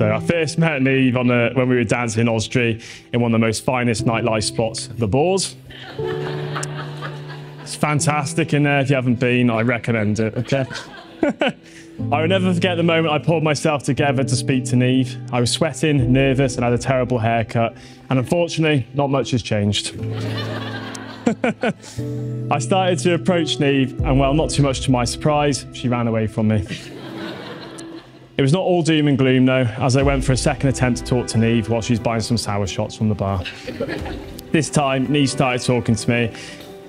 So I first met Niamh when we were dancing in Osdry in one of the most finest nightlife spots, The Boars. It's fantastic in there. If you haven't been, I recommend it, okay? I will never forget the moment I pulled myself together to speak to Niamh. I was sweating, nervous, and had a terrible haircut. And unfortunately, not much has changed. I started to approach Niamh, and well, not too much to my surprise, she ran away from me. It was not all doom and gloom though, as I went for a second attempt to talk to Niamh while she was buying some sour shots from the bar. This time, Niamh started talking to me,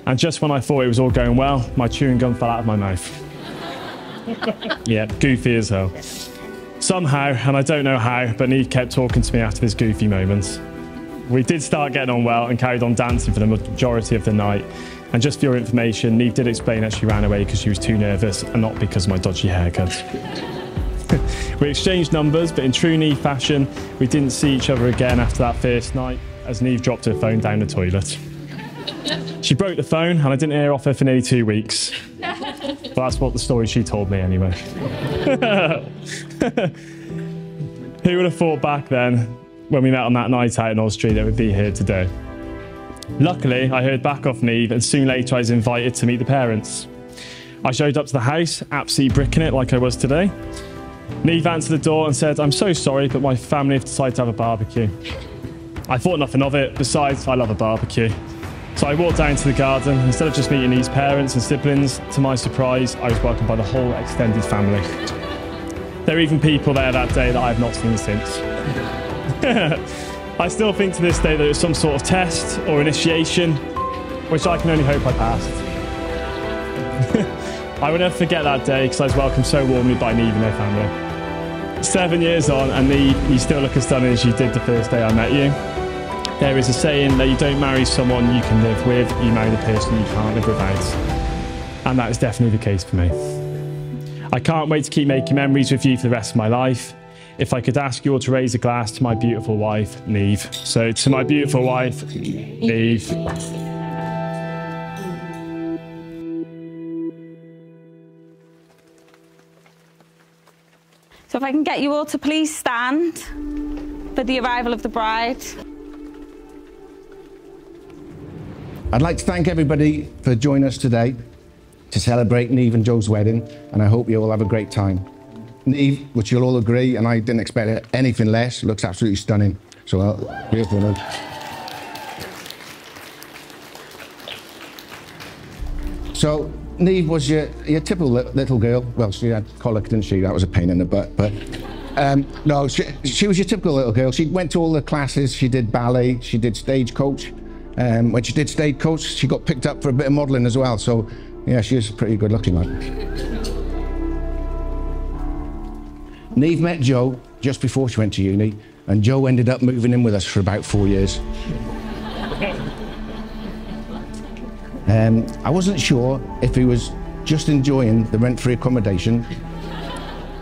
and just when I thought it was all going well, my chewing gum fell out of my mouth. Yeah, goofy as hell. Somehow, and I don't know how, but Niamh kept talking to me after this goofy moment. We did start getting on well and carried on dancing for the majority of the night. And just for your information, Niamh did explain that she ran away because she was too nervous and not because of my dodgy haircut. We exchanged numbers, but in true Niamh fashion, we didn't see each other again after that first night, as Niamh dropped her phone down the toilet. She broke the phone, and I didn't hear off her for nearly 2 weeks. But that's what the story she told me anyway. Who would have thought back then, when we met on that night out in Osdry, that we'd be here today? Luckily, I heard back off Niamh, and soon later I was invited to meet the parents. I showed up to the house, absolutely bricking it like I was today. Niamh answered the door and said, "I'm so sorry, but my family have decided to have a barbecue." I thought nothing of it. Besides, I love a barbecue. So I walked down to the garden. Instead of just meeting Niamh's parents and siblings, to my surprise, I was welcomed by the whole extended family. There are even people there that day that I have not seen since. I still think to this day that it was some sort of test or initiation, which I can only hope I passed. I will never forget that day because I was welcomed so warmly by Niamh and her family. 7 years on, and Niamh, you still look as stunning as you did the first day I met you. There is a saying that you don't marry someone you can live with, you marry the person you can't live without. And that is definitely the case for me. I can't wait to keep making memories with you for the rest of my life. If I could ask you all to raise a glass to my beautiful wife, Niamh. So to my beautiful wife, Niamh. So if I can get you all to please stand for the arrival of the bride. I'd like to thank everybody for joining us today to celebrate Niamh and Joe's wedding, and I hope you all have a great time. Niamh, which you'll all agree, and I didn't expect anything less, looks absolutely stunning. So, beautiful. So, Niamh was your typical little girl. Well, she had colic, didn't she? That was a pain in the butt, but no, she was your typical little girl. She went to all the classes, she did ballet, she did stagecoach. When she did stagecoach, she got picked up for a bit of modelling as well. So, yeah, she was pretty good looking like. Niamh met Joe just before she went to uni, and Joe ended up moving in with us for about 4 years. I wasn't sure if he was just enjoying the rent-free accommodation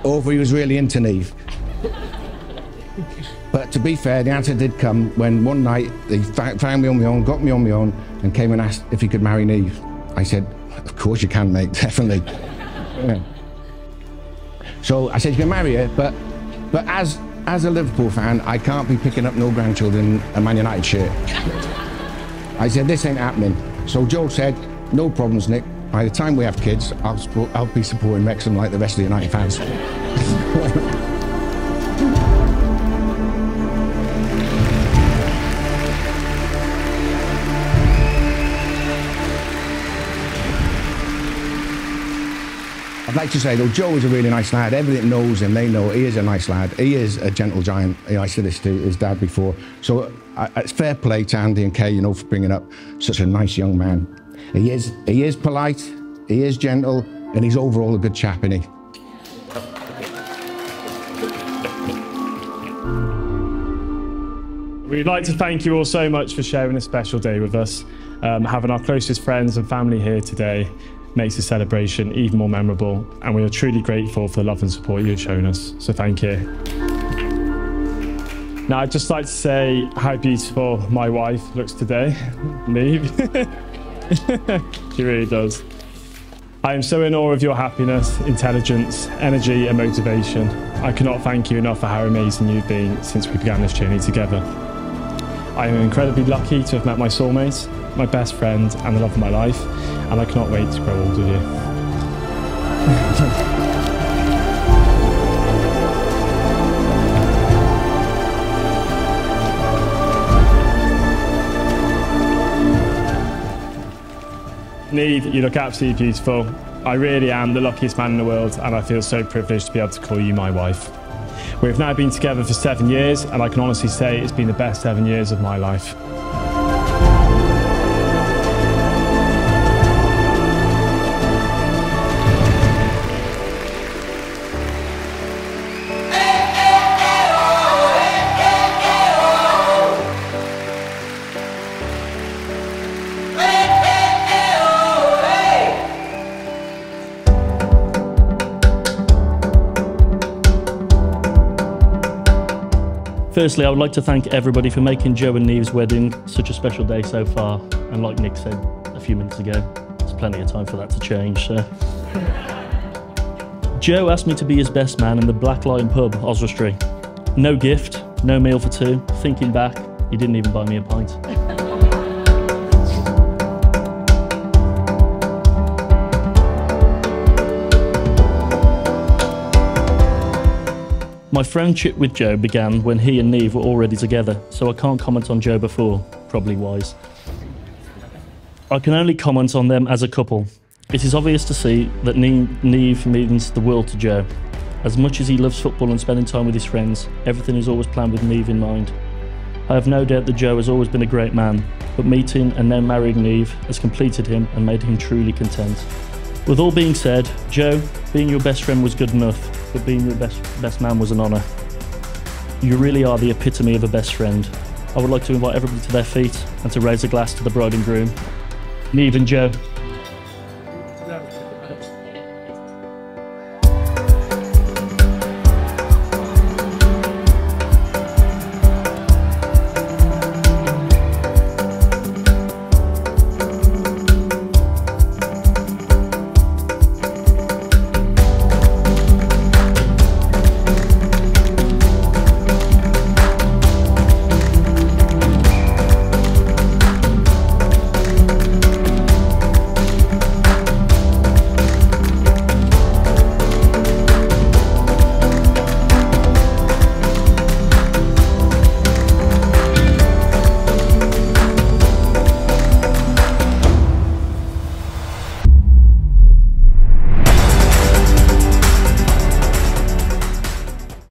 or if he was really into Niamh. But to be fair, the answer did come when one night he found me on my own, got me on my own, and came and asked if he could marry Niamh. I said, "Of course you can, mate, definitely." Yeah. So I said, "You can marry her, but as a Liverpool fan, I can't be picking up no grandchildren in a Man United shirt." I said, "This ain't happening." So Joe said, "No problems, Nick. By the time we have kids, I'll be supporting Wrexham like the rest of the United fans." I'd like to say, though, Joe is a really nice lad. Everything knows him, they know he is a nice lad. He is a gentle giant. You know, I said this to his dad before. So it's fair play to Andy and Kay, you know, for bringing up such a nice young man. He is polite, he is gentle, and he's overall a good chap, isn't he? We'd like to thank you all so much for sharing a special day with us. Having our closest friends and family here today makes the celebration even more memorable, and we are truly grateful for the love and support you've shown us, so thank you. Now I'd just like to say how beautiful my wife looks today, Niamh. She really does. I am so in awe of your happiness, intelligence, energy and motivation. I cannot thank you enough for how amazing you've been since we began this journey together. I am incredibly lucky to have met my soulmate, my best friend and the love of my life, and I cannot wait to grow old with you. Niamh, you look absolutely beautiful. I really am the luckiest man in the world, and I feel so privileged to be able to call you my wife. We've now been together for 7 years, and I can honestly say it's been the best 7 years of my life. Firstly, I would like to thank everybody for making Joe and Niamh's wedding such a special day so far. And like Nick said a few minutes ago, there's plenty of time for that to change. So. Joe asked me to be his best man in the Black Lion pub, Oswestry. No gift, no meal for two. Thinking back, he didn't even buy me a pint. My friendship with Joe began when he and Niamh were already together, so I can't comment on Joe before, probably wise. I can only comment on them as a couple. It is obvious to see that Niamh means the world to Joe. As much as he loves football and spending time with his friends, everything is always planned with Niamh in mind. I have no doubt that Joe has always been a great man, but meeting and now marrying Niamh has completed him and made him truly content. With all being said, Joe, being your best friend was good enough, but being your best man was an honour. You really are the epitome of a best friend. I would like to invite everybody to their feet and to raise a glass to the bride and groom. Niamh and Joe.